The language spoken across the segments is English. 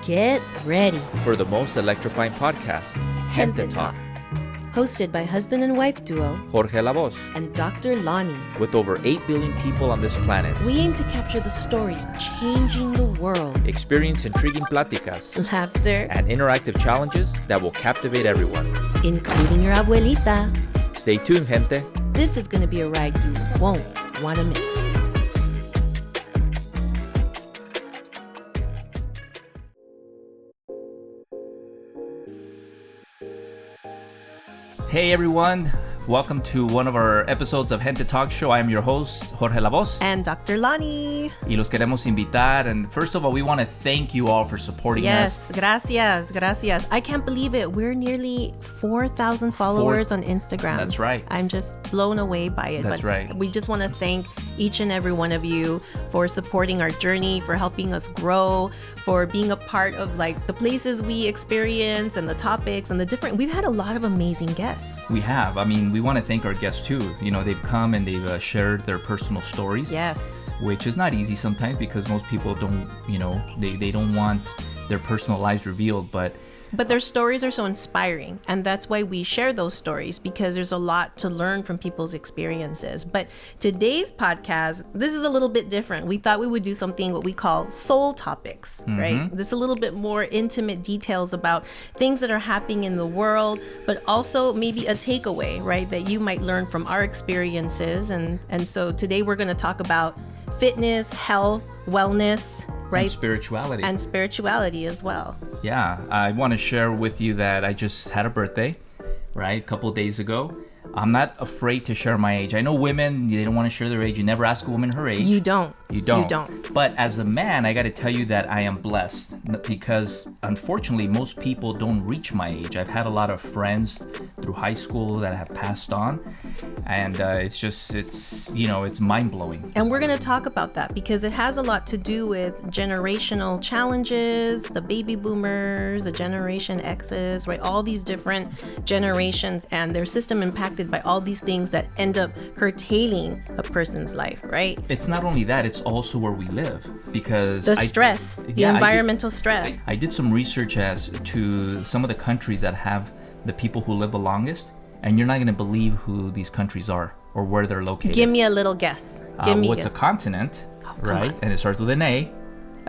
Get ready for the most electrifying podcast, Gente Talk. Hosted by husband and wife duo Jorge and Dr. Lani. With over 8 billion people on this planet, we aim to capture the stories changing the world. Experience intriguing pláticas, laughter, and interactive challenges that will captivate everyone, including your abuelita. Stay tuned, gente. This is going to be a ride you won't want to miss. Hey everyone, welcome to one of our episodes of Gente Talk Show. I am your host, Jorge La Voz. And Dr. Lani. Y los queremos invitar. And first of all, we want to thank you all for supporting us. Yes, gracias. I can't believe it. We're nearly 4,000 followers on Instagram. That's right. I'm just blown away by it. That's right. We just want to thank each and every one of you for supporting our journey, for helping us grow, for being a part of like the places we experience and the topics and the different. We've had a lot of amazing guests. We have. I mean, we want to thank our guests too. You know, they've come and they've shared their personal stories. Yes. Which is not easy sometimes because most people don't, you know, they don't want their personal lives revealed, but their stories are so inspiring, and that's why we share those stories, because there's a lot to learn from people's experiences. But today's podcast, this is a little bit different. We thought we would do something what we call soul topics, right? This is a little bit more intimate details about things that are happening in the world, but also maybe a takeaway, right, that you might learn from our experiences. And so today we're going to talk about fitness, health, wellness, right? And spirituality as well. Yeah, I want to share with you that I just had a birthday, right? A couple of days ago. I'm not afraid to share my age. I know women, they don't want to share their age. You never ask a woman her age. You don't. But as a man, I got to tell you that I am blessed because unfortunately, most people don't reach my age. I've had a lot of friends through high school that have passed on. And it's mind-blowing. And we're going to talk about that because it has a lot to do with generational challenges, the baby boomers, the Generation X's, right? All these different generations and their system impacted by all these things that end up curtailing a person's life, right? It's not only that, it's also where we live because the environmental stress. I did some research as to some of the countries that have the people who live the longest, and you're not going to believe who these countries are or where they're located. Give me a little guess. It's a continent, right? And it starts with an A.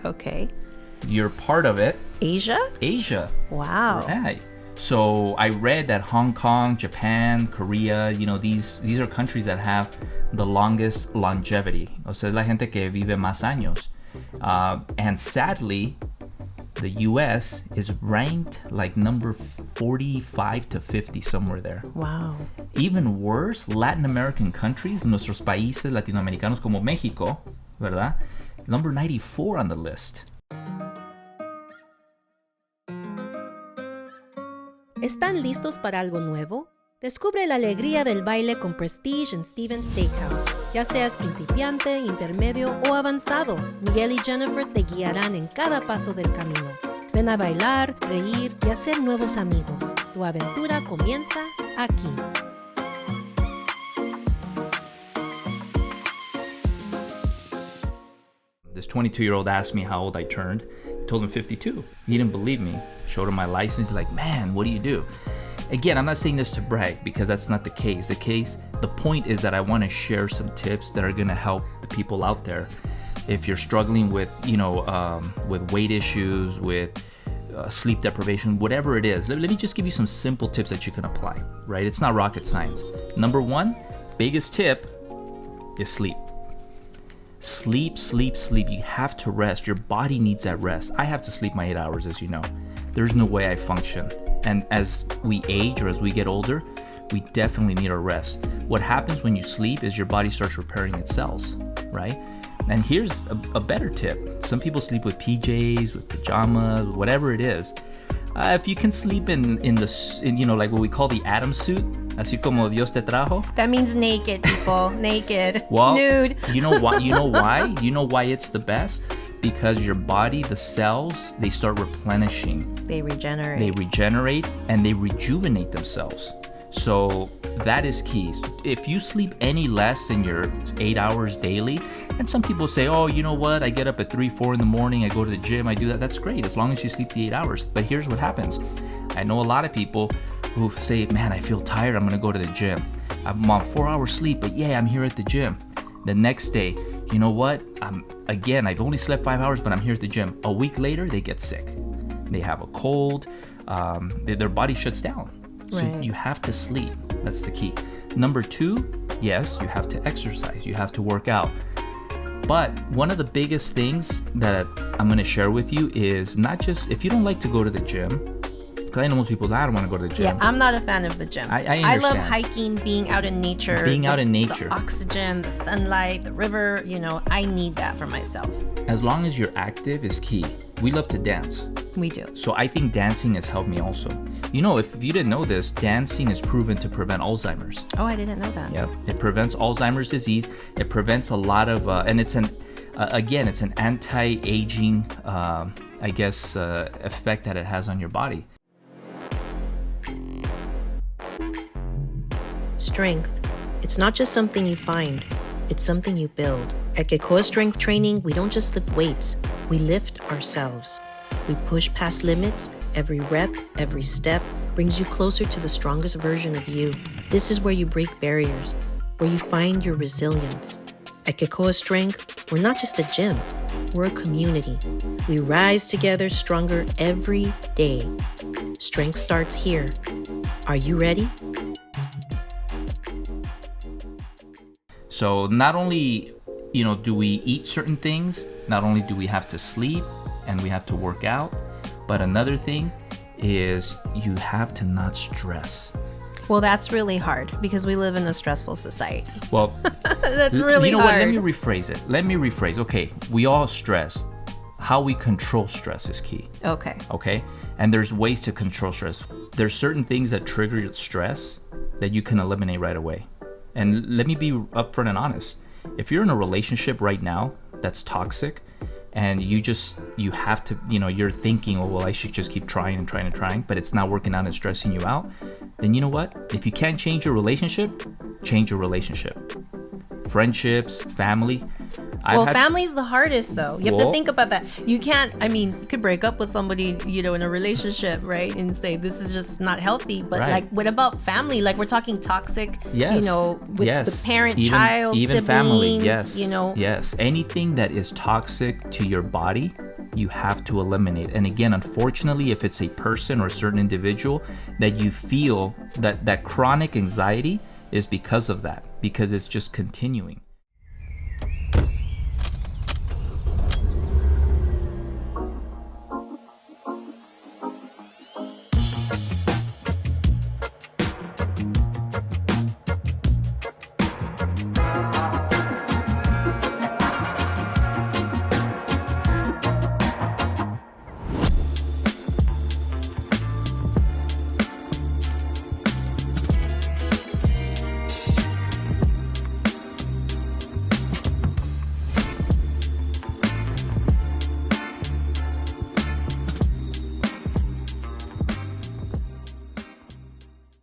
Okay. You're part of it. Asia. Wow. Right. So I read that Hong Kong, Japan, Korea, you know, these are countries that have the longest longevity. O sea, es la gente que vive más años. And sadly, the U.S. is ranked like number 45 to 50, somewhere there. Wow. Even worse, Latin American countries, nuestros países latinoamericanos como México, ¿verdad? Number 94 on the list. ¿Están listos para algo nuevo? Descubre la alegría del baile con Prestige en Steven's Steakhouse. Ya seas principiante, intermedio o avanzado, Miguel y Jennifer te guiarán en cada paso del camino. Ven a bailar, reír y hacer nuevos amigos. Tu aventura comienza aquí. This 22-year-old asked me how old I turned. I told him 52. He didn't believe me. Showed him my license. He's like, man, what do you do? Again, I'm not saying this to brag because that's not the case. The point is that I want to share some tips that are going to help the people out there. If you're struggling with, with weight issues, with sleep deprivation, whatever it is, let me just give you some simple tips that you can apply, right? It's not rocket science. Number one, biggest tip is sleep. Sleep. You have to rest. Your body needs that rest. I have to sleep my 8 hours, as you know. There's no way I function. And as we age or as we get older, we definitely need our rest. What happens when you sleep is your body starts repairing its cells, right? And here's a better tip. Some people sleep with PJs, with pajamas, whatever it is. If you can sleep in like what we call the Adam suit, así como Dios te trajo. That means naked, people. Naked. Well, nude. You know why? You know why it's the best? Because your body, the cells, they start replenishing. They regenerate and they rejuvenate themselves. So that is key. If you sleep any less than your 8 hours daily, and some people say, oh, you know what, I get up at 3, 4 in the morning, I go to the gym, I do that. That's great, as long as you sleep the 8 hours. But here's what happens. I know a lot of people who say, man, I feel tired, I'm gonna go to the gym. I'm on 4 hours sleep, but yeah, I'm here at the gym. The next day, you know what, I've only slept 5 hours, but I'm here at the gym. A week later, they get sick. They have a cold, their body shuts down. So you have to sleep. That's the key. Number 2, yes, you have to exercise. You have to work out. But one of the biggest things that I'm going to share with you is not just, if you don't like to go to the gym, because I know most people say, I don't want to go to the gym. Yeah, I'm not a fan of the gym. I understand. I love hiking, being out in nature. The oxygen, the sunlight, the river, I need that for myself. As long as you're active is key. We love to dance. We do. So I think dancing has helped me also. If you didn't know this, dancing is proven to prevent Alzheimer's. Oh, I didn't know that. Yep. It prevents Alzheimer's disease. It prevents a lot of, and it's an anti-aging, effect that it has on your body. Strength. It's not just something you find, it's something you build. At Kekoa Strength Training, we don't just lift weights, we lift ourselves. We push past limits. Every rep, every step brings you closer to the strongest version of you. This is where you break barriers, where you find your resilience. At Kekoa Strength, we're not just a gym, we're a community. We rise together stronger every day. Strength starts here. Are you ready? So not only, do we eat certain things, not only do we have to sleep and we have to work out, but another thing is you have to not stress. Well, that's really hard because we live in a stressful society. Well, that's really hard. What? Let me rephrase. Okay, we all stress. How we control stress is key. Okay. And there's ways to control stress. There's certain things that trigger stress that you can eliminate right away. And let me be upfront and honest. If you're in a relationship right now that's toxic, and you have to, you're thinking, oh, well, I should just keep trying, but it's not working out and stressing you out, then you know what? If you can't change your relationship, change your relationship. Friendships, family. Family's the hardest, though. You have to think about that. You can't, you could break up with somebody, in a relationship, right? And say, this is just not healthy. But what about family? Like, we're talking toxic, with the parent, child, even siblings, family. Yes. Anything that is toxic to your body, you have to eliminate. And again, unfortunately, if it's a person or a certain individual that you feel that chronic anxiety is because of that, because it's just continuing.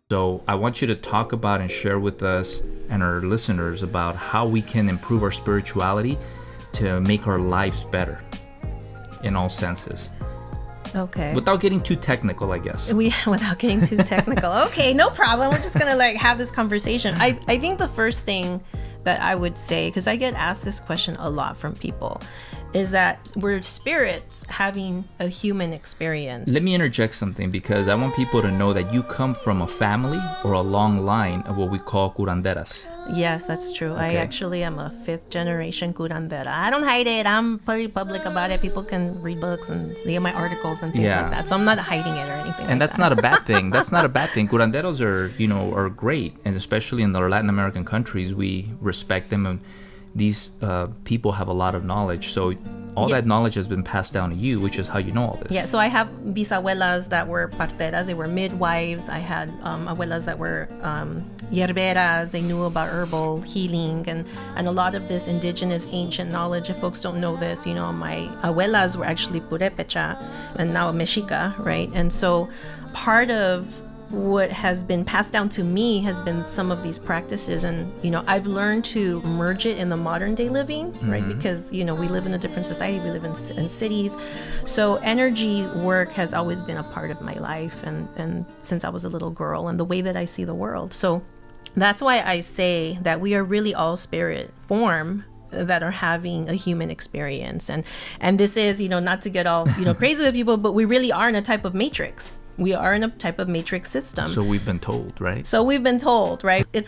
So I want you to talk about and share with us and our listeners about how we can improve our spirituality to make our lives better in all senses. Okay. Without getting too technical, I guess. Without getting too technical. Okay, no problem. We're just going to have this conversation. I think the first thing that I would say, because I get asked this question a lot from people, is that we're spirits having a human experience. Let me interject something, because I want people to know that you come from a family or a long line of what we call curanderas. Yes, that's true. Okay. I actually am a 5th generation curandera. I don't hide it. I'm pretty public about it. People can read books and see my articles and things like that. So I'm not hiding it or anything. And that's not a bad thing. That's not a bad thing. Curanderos are great, and especially in the Latin American countries, we respect them, and these people have a lot of knowledge. So all that knowledge has been passed down to you, which is how you know all this. Yeah, so I have bisabuelas that were parteras, they were midwives. I had abuelas that were hierberas, they knew about herbal healing and a lot of this indigenous ancient knowledge. If folks don't know this, my abuelas were actually purepecha and now a mexica, right? And so part of what has been passed down to me has been some of these practices, and I've learned to merge it in the modern day living, right? Because we live in a different society, we live in cities, so energy work has always been a part of my life, and since I was a little girl, and the way that I see the world. So that's why I say that we are really all spirit form that are having a human experience, and this is not to get all crazy with people, but we really are in a type of matrix. We are in a type of matrix system. So we've been told, right? It's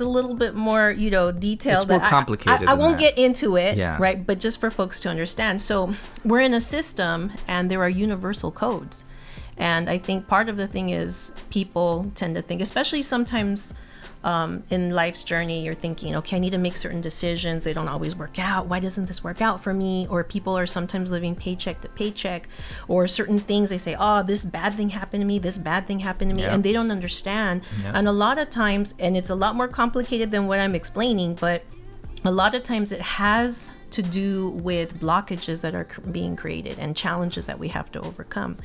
a little bit more, detailed. It's more complicated. I won't get into it, yeah. Right? But just for folks to understand. So we're in a system, and there are universal codes. And I think part of the thing is people tend to think, especially sometimes in life's journey, you're thinking, okay, I need to make certain decisions. They don't always work out. Why doesn't this work out for me? Or people are sometimes living paycheck to paycheck, or certain things they say, oh, this bad thing happened to me, this bad thing happened to me, and they don't understand. And a lot of times, and it's a lot more complicated than what I'm explaining, but a lot of times it has to do with blockages that are being created and challenges that we have to overcome.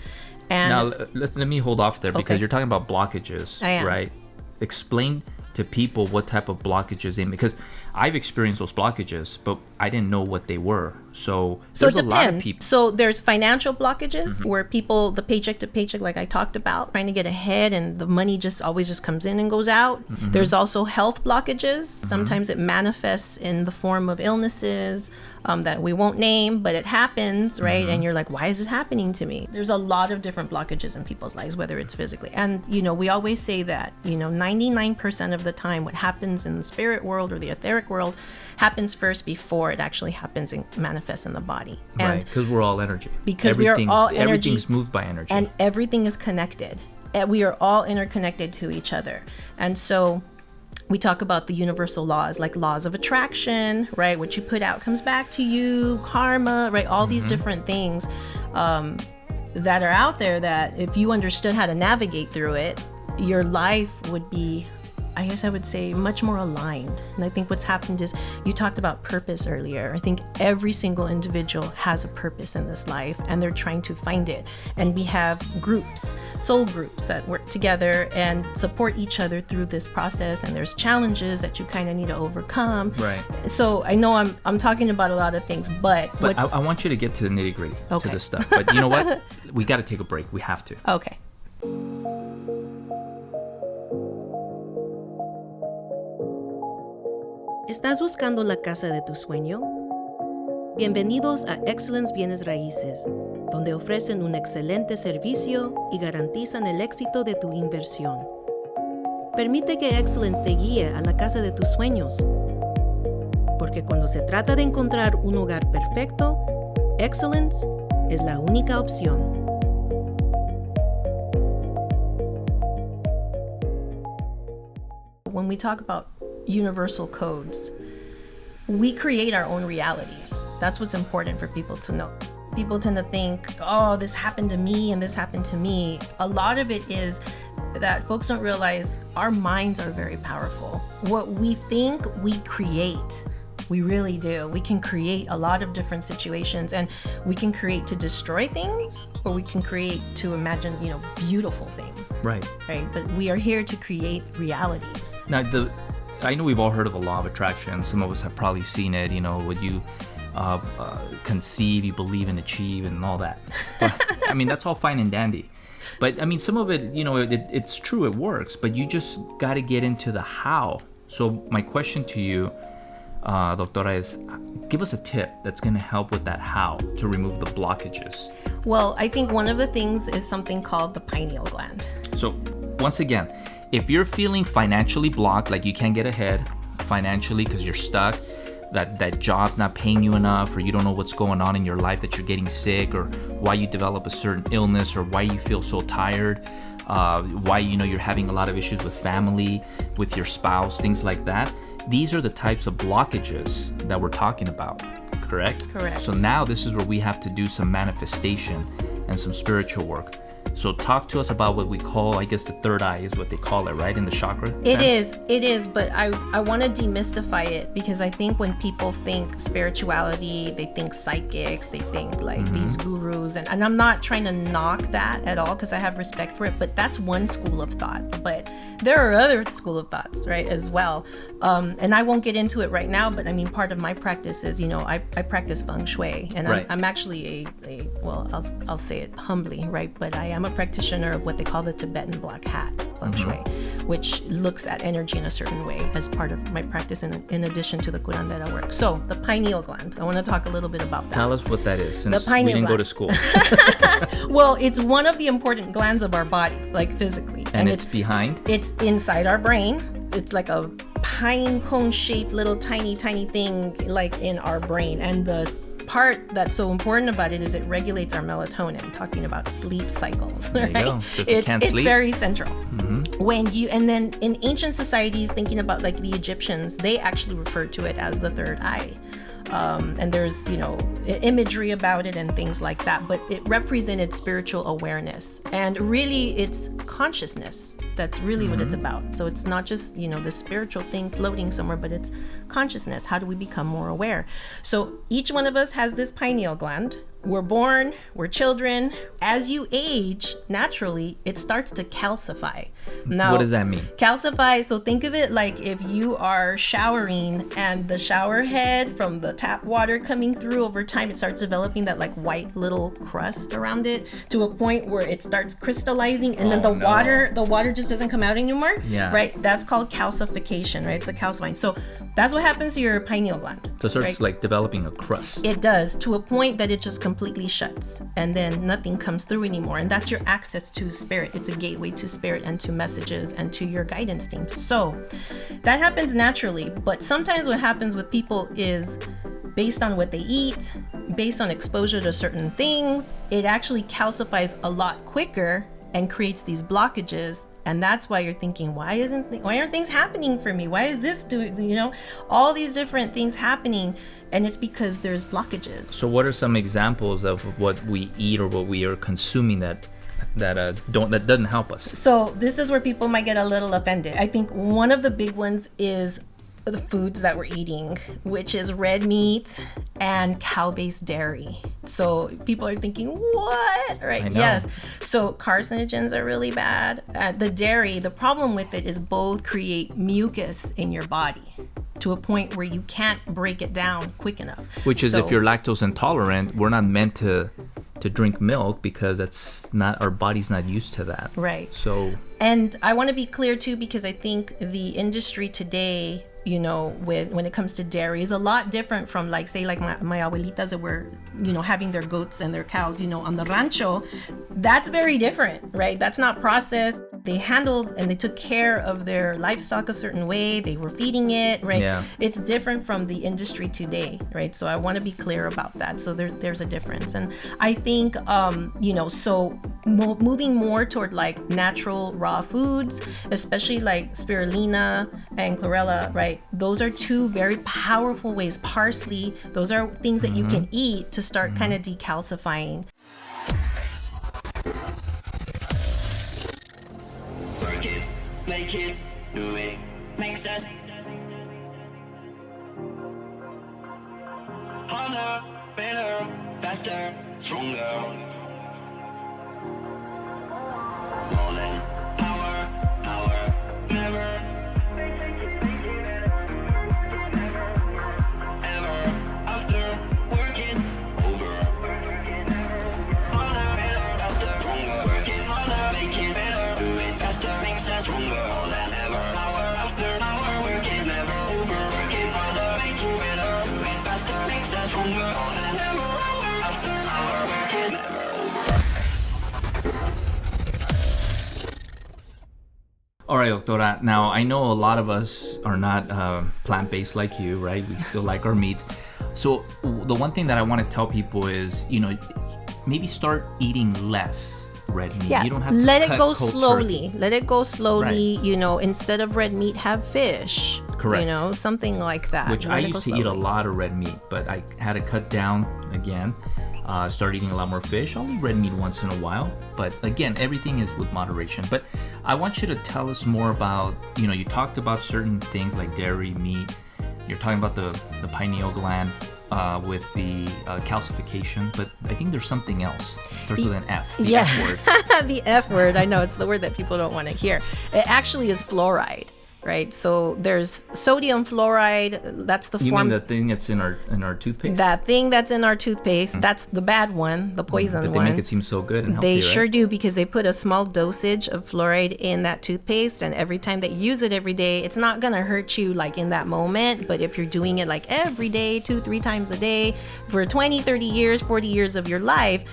And now let me hold off there, because you're talking about blockages, right? Explain to people what type of blockages because I've experienced those blockages, but I didn't know what they were. So there's it depends. A lot of people. So there's financial blockages where people, the paycheck to paycheck, like I talked about, trying to get ahead, and the money always comes in and goes out. There's also health blockages. Sometimes it manifests in the form of illnesses that we won't name, but it happens, right? And you're like, why is it happening to me? There's a lot of different blockages in people's lives, whether it's physically. And, we always say that, 99% of the time, what happens in the spirit world or the etheric world happens first before it actually happens and manifests in the body. Right, because we're all energy. Because we are all energy. Everything's moved by energy. And everything is connected. And we are all interconnected to each other. And so we talk about the universal laws, like laws of attraction, right? What you put out comes back to you, karma, right? All these different things that are out there that if you understood how to navigate through it, your life would be, I guess I would say, much more aligned. And I think what's happened is, you talked about purpose earlier. I think every single individual has a purpose in this life, and they're trying to find it. And we have groups, soul groups, that work together and support each other through this process. And there's challenges that you kind of need to overcome. Right. So I know I'm talking about a lot of things, but I want you to get to the nitty gritty to this stuff. But you know what? We got to take a break. We have to. Okay. ¿Estás buscando la casa de tu sueño? Bienvenidos a Excellence Bienes Raíces, donde ofrecen un excelente servicio y garantizan el éxito de tu inversión. Permite que Excellence te guíe a la casa de tus sueños. Porque cuando se trata de encontrar un hogar perfecto, Excellence es la única opción. When we talk about universal codes, we create our own realities. That's what's important for people to know. People tend to think, oh, this happened to me and this happened to me. A lot of it is that folks don't realize our minds are very powerful. What we think, we create. We really do. We can create a lot of different situations, and we can create to destroy things, or we can create to imagine, beautiful things. Right. Right. But we are here to create realities. Now, I know we've all heard of the law of attraction. Some of us have probably seen it, when you conceive, you believe and achieve and all that. But, I mean, that's all fine and dandy. But I mean, some of it, it's true, it works, but you just got to get into the how. So my question to you, Doctora, is give us a tip that's going to help with that how to remove the blockages. Well, I think one of the things is something called the pineal gland. So once again, if you're feeling financially blocked, like you can't get ahead financially because you're stuck, that job's not paying you enough, or you don't know what's going on in your life, that you're getting sick, or why you develop a certain illness, or why you feel so tired, why you're having a lot of issues with family, with your spouse, things like that. These are the types of blockages that we're talking about, correct? Correct. So now this is where we have to do some manifestation and some spiritual work. So talk to us about what we call, I guess the third eye is what they call it, right? In the chakra sense? It is, but I want to demystify it, because I think when people think spirituality, they think psychics, they think like these gurus, and I'm not trying to knock that at all, because I have respect for it, but that's one school of thought. But there are other school of thoughts, right, as well. And I won't get into it right now, but I mean, part of my practice is, I practice feng shui, and Right. I'm actually well, I'll say it humbly, right, but I am a practitioner of what they call the Tibetan black hat feng shui, which looks at energy in a certain way as part of my practice in addition to the curandera work. So the pineal gland, I want to talk a little bit about that. Tell us what that is, since The pineal we didn't go gland. to school. Well, it's one of the important glands of our body, like physically. And it's behind? It's inside our brain. It's like a pine cone shaped little tiny thing like in our brain. And the part that's so important about it is it regulates our melatonin, talking about sleep cycles. There you right? go. So if you can't sleep. It's very central. And then in ancient societies, thinking about like the Egyptians, they actually referred to it as the third eye. And there's, imagery about it and things like that, but it represented spiritual awareness. And really, it's consciousness. That's really what it's about. So it's not just, the spiritual thing floating somewhere, but it's consciousness. How do we become more aware? So each one of us has this pineal gland. We're born, we're children. As you age, naturally, it starts to calcify. Now, What does that mean? Calcify, so think of it like if you are showering and the shower head from the tap water coming through, over time it starts developing that like white little crust around it to a point where it starts crystallizing, and then the water just doesn't come out anymore. Yeah. Right? That's called calcification, right? It's a calcifying. So that's what happens to your pineal gland. So it starts right? like developing a crust. It does, to a point that it just completely shuts, and then nothing comes through anymore. And that's your access to spirit. It's a gateway to spirit and to messages and to your guidance team. So that happens naturally, but sometimes what happens with people is based on what they eat, based on exposure to certain things, it actually calcifies a lot quicker and creates these blockages. And that's why you're thinking, why aren't things happening for me? Why is this doing, all these different things happening? And it's because there's blockages. So what are some examples of what we eat or what we are consuming that doesn't help us? So this is where people might get a little offended. I think one of the big ones is the foods that we're eating, which is red meat and cow-based dairy. So people are thinking, what? Right? I know. Yes. So carcinogens are really bad. The dairy, the problem with it is both create mucus in your body to a point where you can't break it down quick enough. Which is, if you're lactose intolerant, we're not meant to drink milk because our body's not used to that. Right. So. And I want to be clear too, because I think the industry today, when it comes to dairy, is a lot different from my abuelitas that were, having their goats and their cows, on the rancho. That's very different, right? That's not processed. They handled and they took care of their livestock a certain way. They were feeding it, right? Yeah. It's different from the industry today, right? So I want to be clear about that. So there's a difference. And I think, moving more toward like natural raw foods, especially like spirulina and chlorella, right? Those are two very powerful ways. Parsley, those are things that you can eat to start kind of decalcifying. Work it, make it, do it, makes us harder, better, faster, stronger. More than power, never. All right, Doctora. Now, I know a lot of us are not plant-based like you, right? We still like our meats. So the one thing that I want to tell people is, maybe start eating less red meat. Yeah, You don't have to let it cut go cold slowly. turkey. Let it go slowly. Right. Instead of red meat, have fish. Correct. Something like that. Which Let I it go used to eat a slowly. lot of red meat, but I had to cut down again. Start eating a lot more fish. I'll eat red meat once in a while, but again, everything is with moderation. But I want you to tell us more about, you talked about certain things like dairy, meat. You're talking about the pineal gland with the calcification, but I think there's something else. Starts with an F. The F word. The F word. I know it's the word that people don't want to hear. It actually is fluoride. Right, so there's sodium fluoride. That's the You form. mean the thing that's in our toothpaste? That thing that's in our toothpaste. That's the bad one, the poison But they one. make it seem so good and healthy, They sure right? do, because they put a small dosage of fluoride in that toothpaste, and every time that you use it every day, it's not gonna hurt you like in that moment. But if you're doing it like every day, 2-3 times a day for 20, 30 years, 40 years of your life,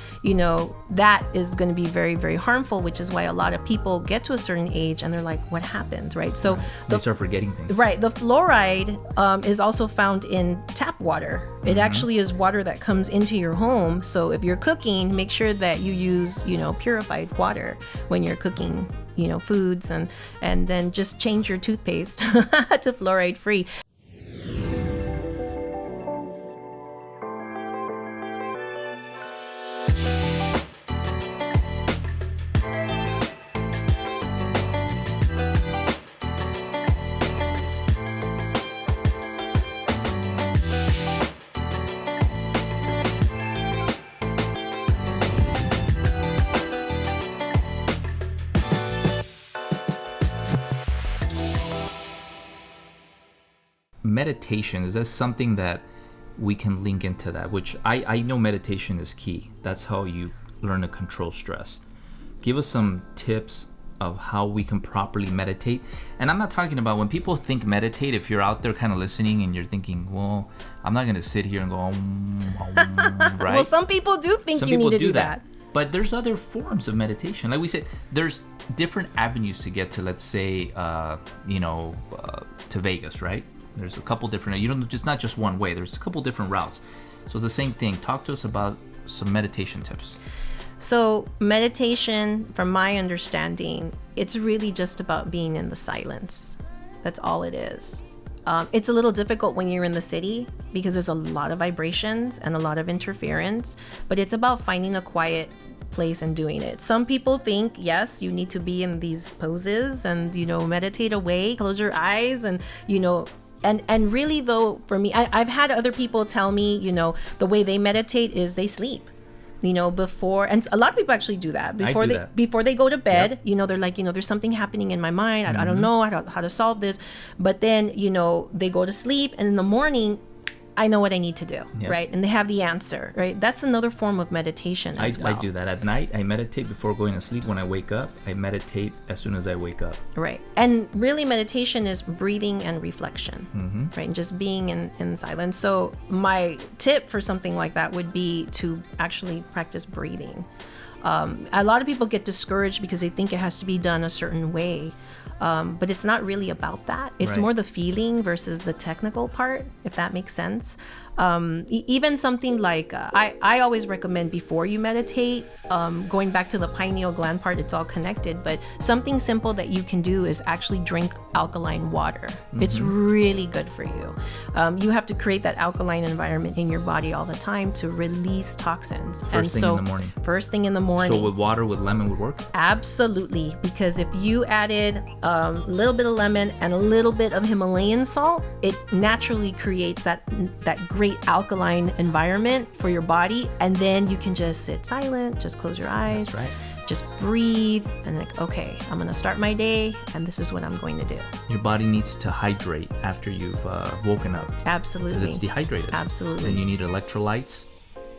that is going to be very, very harmful, which is why a lot of people get to a certain age and they're like, what happened, right? So They start forgetting things. right, the fluoride is also found in tap water. It actually is water that comes into your home. So if you're cooking, make sure that you use, purified water when you're cooking, foods, and then just change your toothpaste to fluoride free. Meditation, is that something that we can link into that? Which I know meditation is key. That's how you learn to control stress. Give us some tips of how we can properly meditate. And I'm not talking about when people think meditate, if you're out there kind of listening and you're thinking, well, I'm not going to sit here and go, right? Well, some people do think Some you people need to do that. But there's other forms of meditation. Like we said, there's different avenues to get to, let's say, to Vegas, right? There's a couple different, not just one way. There's a couple different routes. So it's the same thing. Talk to us about some meditation tips. So meditation, from my understanding, it's really just about being in the silence. That's all it is. It's a little difficult when you're in the city because there's a lot of vibrations and a lot of interference, but it's about finding a quiet place and doing it. Some people think, yes, you need to be in these poses and, meditate away, close your eyes and, and really though, for me, I've had other people tell me, the way they meditate is they sleep. Before, and a lot of people actually do that before they go to bed. Yep. They're like, there's something happening in my mind. I don't know how to solve this. But then, they go to sleep, and in the morning, I know what I need to do, Yep. right? And they have the answer, right? That's another form of meditation as well. I do that at night. I meditate before going to sleep. When I wake up, I meditate as soon as I wake up. Right. And really meditation is breathing and reflection, right? And just being in silence. So my tip for something like that would be to actually practice breathing. A lot of people get discouraged because they think it has to be done a certain way. But it's not really about that. It's Right. more the feeling versus the technical part, if that makes sense. Even something like, I always recommend before you meditate, going back to the pineal gland part, it's all connected, but something simple that you can do is actually drink alkaline water. It's really good for you. You have to create that alkaline environment in your body all the time to release toxins. First thing in the morning. First thing in the morning. So with water with lemon would work? Absolutely, because if you added a little bit of lemon and a little bit of Himalayan salt, it naturally creates that great alkaline environment for your body, and then you can just sit silent, just close your eyes, That's right. just breathe, and like, okay, I'm gonna start my day, and this is what I'm going to do. Your body needs to hydrate after you've woken up. Because Absolutely. it's dehydrated. Absolutely. Then you need electrolytes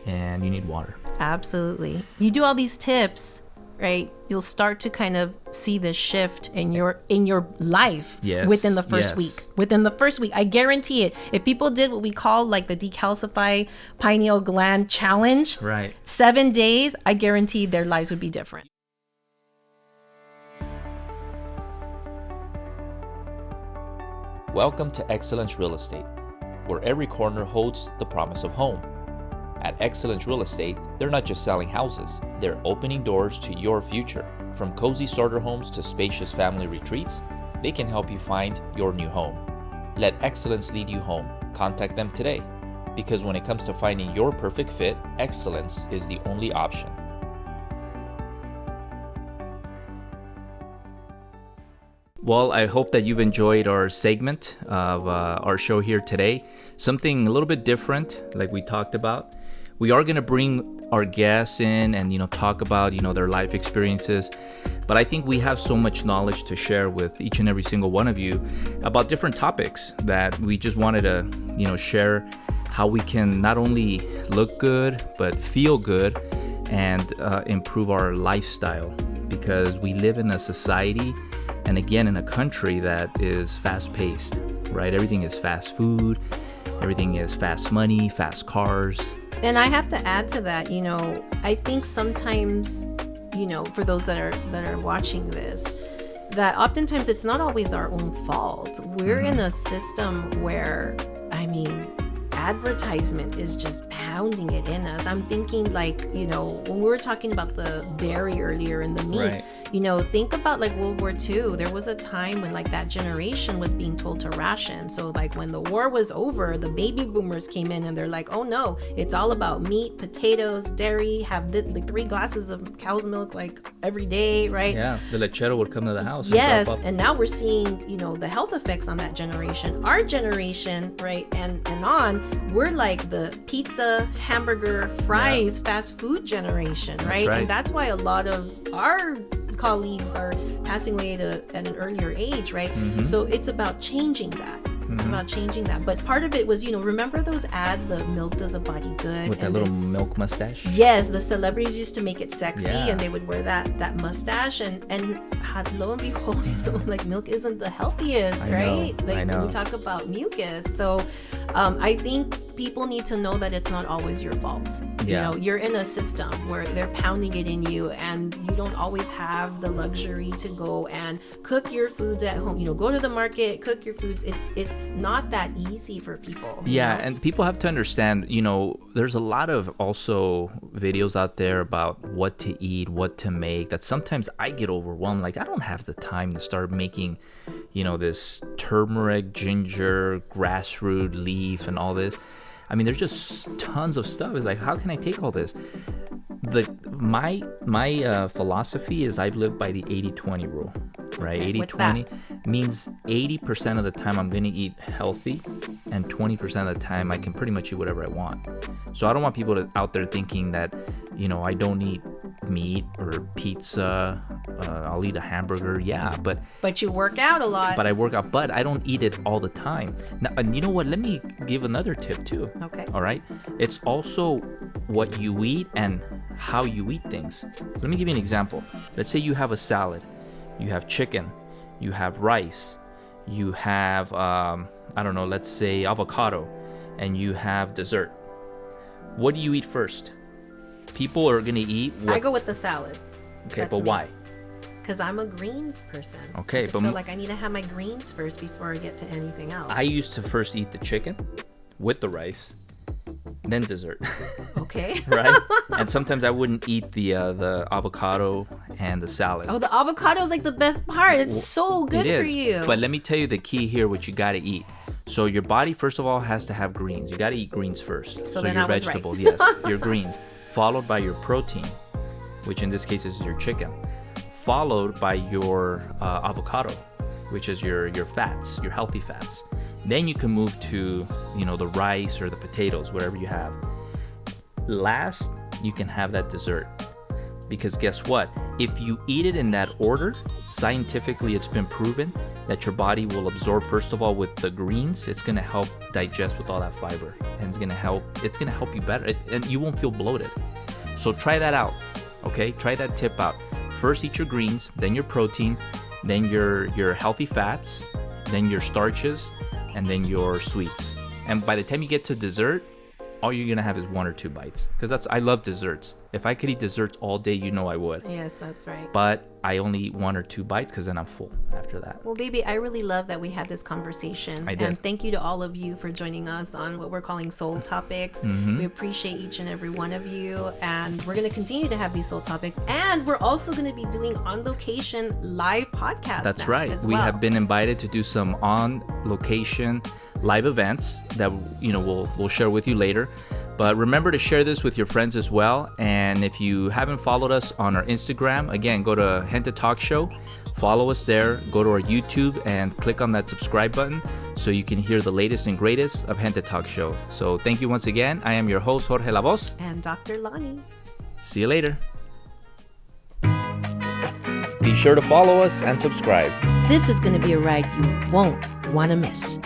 and you need water. Absolutely. You do all these tips, right? You'll start to kind of see this shift in your life Yes, within the first yes. week. Within the first week, I guarantee it. If people did what we call like the decalcify pineal gland challenge, Right. 7 days, I guarantee their lives would be different. Welcome to Excellence Real Estate, where every corner holds the promise of home. At Excellence Real Estate, they're not just selling houses, they're opening doors to your future. From cozy starter homes to spacious family retreats, they can help you find your new home. Let excellence lead you home. Contact them today. Because when it comes to finding your perfect fit, excellence is the only option. Well, I hope that you've enjoyed our segment of our show here today. Something a little bit different, like we talked about. We are going to bring our guests in and, talk about, their life experiences. But I think we have so much knowledge to share with each and every single one of you about different topics that we just wanted to, share how we can not only look good, but feel good and improve our lifestyle. Because we live in a society and again in a country that is fast-paced, right? Everything is fast food, everything is fast money, fast cars. And I have to add to that, I think sometimes, for those that are watching this, that oftentimes it's not always our own fault. We're in a system where, advertisement is just pounding it in us. I'm thinking when we were talking about the dairy earlier and the meat, right. Think about World War II. There was a time when that generation was being told to ration. So when the war was over, the baby boomers came in and they're like, oh no, it's all about meat, potatoes, dairy, have 3 glasses of cow's milk every day, right? Yeah, the lechero would come to the house. Yes, and now we're seeing, the health effects on that generation. Our generation, right, and on, we're the pizza, hamburger, fries, fast food generation, right? Right? And that's why a lot of our colleagues are passing away at an earlier age, right? So it's about changing that. It's about changing that. But part of it was, remember those ads, the milk does a body good? With that little milk mustache? Yes, the celebrities used to make it sexy, Yeah. and they would wear that mustache, and lo and behold, milk isn't the healthiest, right? I know. When we talk about mucus. So I think people need to know that it's not always your fault. Yeah. You're in a system where they're pounding it in you, and you don't always have the luxury to go and cook your foods at home. Go to the market, cook your foods. It's not that easy for people. Yeah, and people have to understand, there's a lot of also videos out there about what to eat, what to make, that sometimes I get overwhelmed. I don't have the time to start making, this turmeric, ginger, grassroot leaf and all this. There's just tons of stuff. It's how can I take all this? My philosophy is I've lived by the 80-20 rule, right? Okay, 80-20 means 80% of the time I'm going to eat healthy, and 20% of the time I can pretty much eat whatever I want. So I don't want people out there thinking that, I don't eat meat or pizza. I'll eat a hamburger, yeah, but you work out a lot. But I work out, but I don't eat it all the time. Now, and you know what? Let me give another tip too. Okay. All right. It's also what you eat and how you eat things. So let me give you an example. Let's say you have a salad, you have chicken, you have rice, you have let's say avocado, and you have dessert. What do you eat first? People are gonna eat what? I go with the salad. Okay, That's but me. why? Because I'm a greens person. Okay, I just but feel like I need to have my greens first before I get to anything else. I used to first eat the chicken with the rice, then dessert. Okay. Right? And sometimes I wouldn't eat the avocado and the salad. Oh, the avocado is the best part. It's so good It for is. you. But let me tell you the key here, what you gotta eat. So your body, first of all, has to have greens. You gotta eat greens first. So then your I was right. vegetables, yes, your greens, followed by your protein, which in this case is your chicken, followed by your avocado, which is your fats, your healthy fats. Then you can move to, the rice or the potatoes, whatever you have. Last, you can have that dessert. Because guess what? If you eat it in that order, scientifically it's been proven that your body will absorb, first of all, with the greens. It's going to help digest with all that fiber, and it's going to help you better, and you won't feel bloated. So try that out. Okay, try that tip out. First eat your greens, then your protein, then your healthy fats, then your starches, and then your sweets. And by the time you get to dessert, all you're gonna have is 1 or 2 bites. Because I love desserts. If I could eat desserts all day, I would. Yes, that's right. But I only eat 1 or 2 bites because then I'm full after that. Well, baby, I really love that we had this conversation. I did. And thank you to all of you for joining us on what we're calling Soul Topics. We appreciate each and every one of you. And we're going to continue to have these Soul Topics. And we're also going to be doing on-location live podcasts. That's now right. as We well. have been invited to do some on-location live events that we'll share with you later. But remember to share this with your friends as well. And if you haven't followed us on our Instagram, again, go to Gente Talk Show, follow us there, go to our YouTube and click on that subscribe button so you can hear the latest and greatest of Gente Talk Show. So thank you once again. I am your host, Jorge La Voz. And Dr. Lani. See you later. Be sure to follow us and subscribe. This is going to be a ride you won't want to miss.